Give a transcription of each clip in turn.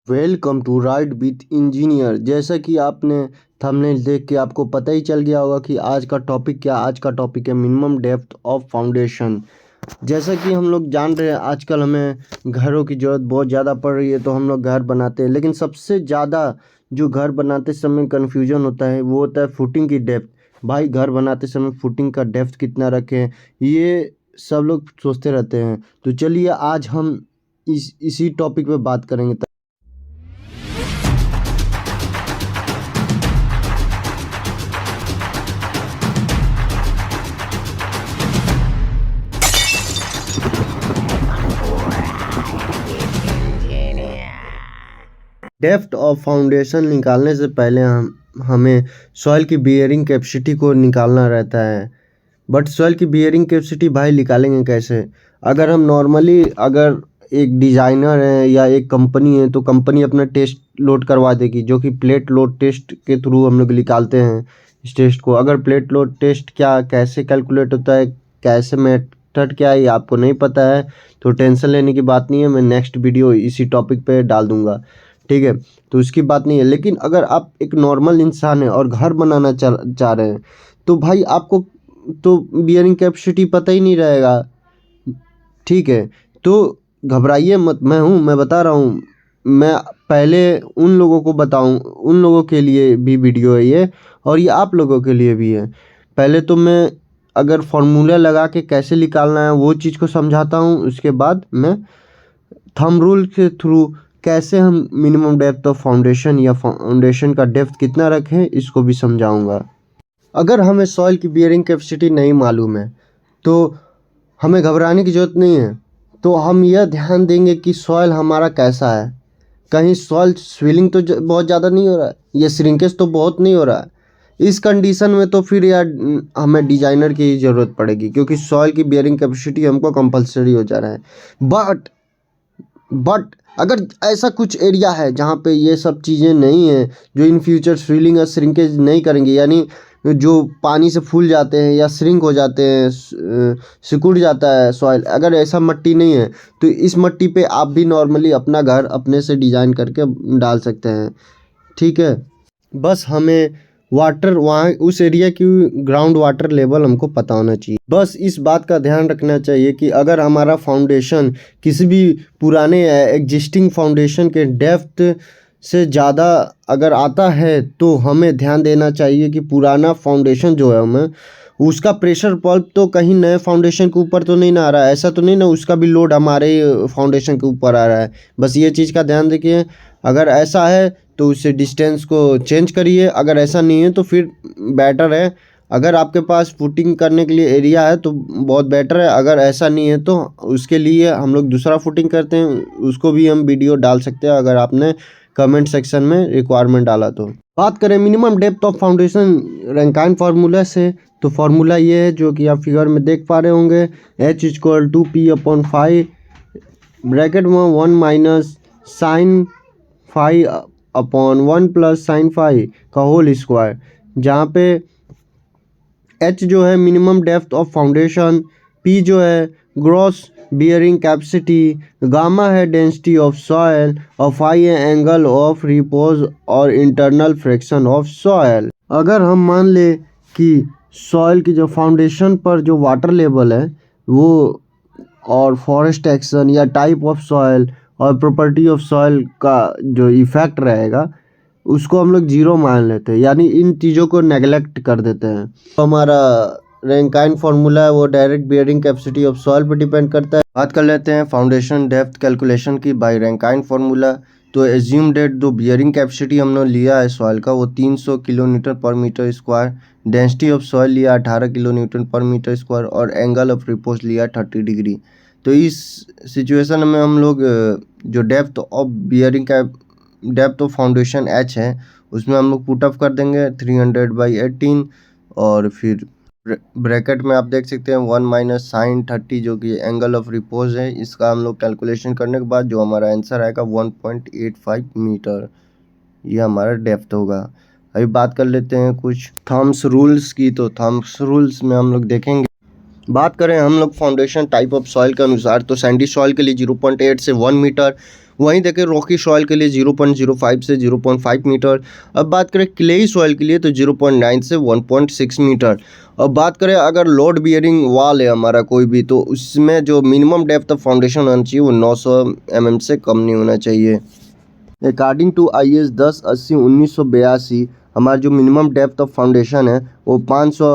Welcome to ride with engineer. जैसा कि आपने थंबनेल देख के आपको पता ही चल गया होगा कि आज का टॉपिक क्या। आज का टॉपिक है मिनिमम डेप्थ ऑफ फाउंडेशन। जैसा कि हम लोग जान रहे हैं आजकल हमें घरों की ज़रूरत बहुत ज़्यादा पड़ रही है, तो हम लोग घर बनाते हैं। लेकिन सबसे ज़्यादा जो घर बनाते समय कन्फ्यूजन होता है वो होता है फुटिंग की डेप्थ। भाई घर बनाते समय फुटिंग का डेप्थ कितना रखें, ये सब लोग सोचते रहते हैं। तो चलिए आज हम इसी टॉपिक पे बात करेंगे। डेप्थ ऑफ फाउंडेशन निकालने से पहले हमें सॉइल की बियरिंग कैपेसिटी को निकालना रहता है। बट सॉइल की बियरिंग कैपेसिटी भाई निकालेंगे कैसे? अगर हम नॉर्मली अगर एक डिज़ाइनर है या एक कंपनी है तो कंपनी अपना टेस्ट लोड करवा देगी, जो कि प्लेट लोड टेस्ट के थ्रू हम लोग निकालते हैं इस टेस्ट को। अगर प्लेट लोड टेस्ट क्या कैसे कैलकुलेट होता है, कैसे मेथड क्या है, ये आपको नहीं पता है तो टेंशन लेने की बात नहीं है। मैं नेक्स्ट वीडियो इसी टॉपिक पे डाल दूंगा, ठीक है? तो उसकी बात नहीं है। लेकिन अगर आप एक नॉर्मल इंसान है और घर बनाना चाह रहे हैं तो भाई आपको तो बियरिंग कैपेसिटी पता ही नहीं रहेगा, ठीक है? तो घबराइए मत, मैं बता रहा हूँ। मैं पहले उन लोगों को बताऊँ, उन लोगों के लिए भी वीडियो है ये, और ये आप लोगों के लिए भी है। पहले तो मैं अगर फार्मूला लगा के कैसे निकालना है वो चीज़ को समझाता हूँ, उसके बाद मैं थंब रूल के थ्रू कैसे हम मिनिमम डेप्थ ऑफ फाउंडेशन या फाउंडेशन का डेप्थ कितना रखें इसको भी समझाऊंगा। अगर हमें सॉइल की बियरिंग कैपेसिटी नहीं मालूम है तो हमें घबराने की ज़रूरत नहीं है। तो हम यह ध्यान देंगे कि सॉइल हमारा कैसा है। कहीं सॉइल स्विलिंग तो बहुत ज़्यादा नहीं हो रहा है, या श्रिंकेज तो बहुत नहीं हो रहा है। इस कंडीशन में तो फिर यार हमें डिजाइनर की ज़रूरत पड़ेगी, क्योंकि सॉइल की बियरिंग कैपेसिटी हमको कंपलसरी हो जा रहा है। बट अगर ऐसा कुछ एरिया है जहाँ पे ये सब चीज़ें नहीं हैं, जो इन फ्यूचर स्विलिंग या श्रिंकेज नहीं करेंगे, यानी जो पानी से फूल जाते हैं या श्रिंक हो जाते हैं, सिकुड़ जाता है सॉइल, अगर ऐसा मिट्टी नहीं है तो इस मिट्टी पे आप भी नॉर्मली अपना घर अपने से डिज़ाइन करके डाल सकते हैं, ठीक है? बस हमें वाटर वहाँ उस एरिया की ग्राउंड वाटर लेवल हमको पता होना चाहिए। बस इस बात का ध्यान रखना चाहिए कि अगर हमारा फाउंडेशन किसी भी पुराने एग्जिस्टिंग फाउंडेशन के डेप्थ से ज़्यादा अगर आता है तो हमें ध्यान देना चाहिए कि पुराना फाउंडेशन जो है हमें उसका प्रेशर पल्प तो कहीं नए फाउंडेशन के ऊपर तो नहीं ना आ रहा है। ऐसा तो नहीं ना उसका भी लोड हमारे फाउंडेशन के ऊपर आ रहा है। बस ये चीज़ का ध्यान रखिए। अगर ऐसा है तो उससे डिस्टेंस को चेंज करिए, अगर ऐसा नहीं है तो फिर बेटर है। अगर आपके पास फुटिंग करने के लिए एरिया है तो बहुत बेटर है, अगर ऐसा नहीं है तो उसके लिए हम लोग दूसरा फुटिंग करते हैं, उसको भी हम वीडियो डाल सकते हैं अगर आपने कमेंट सेक्शन में रिक्वायरमेंट डाला तो। बात करें minimum depth of foundation Rankine formula से, तो फार्मूला ये है जो कि आप फिगर में देख पा रहे होंगे। H=P/5 ब्रैकेट में 1 माइनस साइन 5/1 प्लस साइन 5 का होल स्क्वायर, जहाँ पे H जो है minimum depth of foundation, P जो है ग्रॉस बियरिंग कैपेसिटी, गामा है डेंसिटी ऑफ सॉयल, और फाई है एंगल ऑफ रिपोज और इंटरनल फ्रिक्शन ऑफ सॉयल। अगर हम मान ले कि सॉयल की जो फाउंडेशन पर जो वाटर लेवल है वो, और फॉरेस्ट एक्शन या टाइप ऑफ सॉयल और प्रॉपर्टी ऑफ सॉयल का जो इफेक्ट रहेगा उसको हम लोग जीरो मान लेते हैं, यानी इन चीज़ों को नेगलेक्ट कर देते हैं। तो हमारा रैंकाइन फार्मूला है वो direct bearing capacity of soil पर डिपेंड करता है। बात कर लेते हैं फाउंडेशन डेप्थ कैलकुलेशन की बाय रैंकाइन फार्मूला। तो एज्यूम डेट जो बियरिंग कैपेसिटी हमने लिया है सॉइल का वो 300 kilo newton per metre square, density of soil लिया 18 kilo newton per metre square, और एंगल ऑफ रिपोज लिया 30 डिग्री। तो इस सिचुएशन में हम लोग जो डेप्थ ऑफ बियरिंग का डेप्थ ऑफ फाउंडेशन H है उसमें हम लोग पुट अप कर देंगे 300/18, और फिर ब्रैकेट में आप देख सकते हैं 1 माइनस साइन 30 जो कि एंगल ऑफ रिपोज है। इसका हम लोग कैलकुलेशन करने के बाद जो हमारा आंसर आएगा 1.85 मीटर, ये हमारा डेप्थ होगा। अभी बात कर लेते हैं कुछ थम्स रूल्स की। तो थम्स रूल्स में हम लोग देखेंगे, बात करें हम लोग फाउंडेशन टाइप ऑफ सॉइल के अनुसार, तो सैंडी सॉइल के लिए 0.8 से 1 मीटर, वहीं देखें रॉकी सॉइल के लिए 0.05 से 0.5 मीटर। अब बात करें क्लेई सॉइल के लिए तो 0.9 से 1.6 मीटर। अब बात करें अगर लोड बियरिंग वाल है हमारा कोई भी, तो उसमें जो मिनिमम डेप्थ ऑफ फाउंडेशन होना चाहिए वो 900 mm से कम नहीं होना चाहिए। अकॉर्डिंग टू IS 10/80/1982 हमारा जो मिनिमम डेप्थ ऑफ फाउंडेशन है वो 500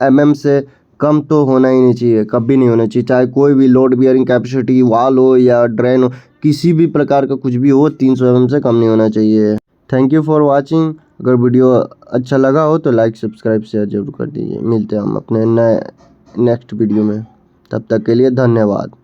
mm से कम तो होना ही नहीं चाहिए, कभी नहीं होना चाहिए। चाहे कोई भी लोड बियरिंग कैपेसिटी वाल हो या ड्रेन हो, किसी भी प्रकार का कुछ भी हो, 300 mm से कम नहीं होना चाहिए। Thank you for watching. अगर वीडियो अच्छा लगा हो तो लाइक सब्सक्राइब शेयर जरूर कर दीजिए। मिलते हैं हम अपने नेक्स्ट वीडियो में, तब तक के लिए धन्यवाद।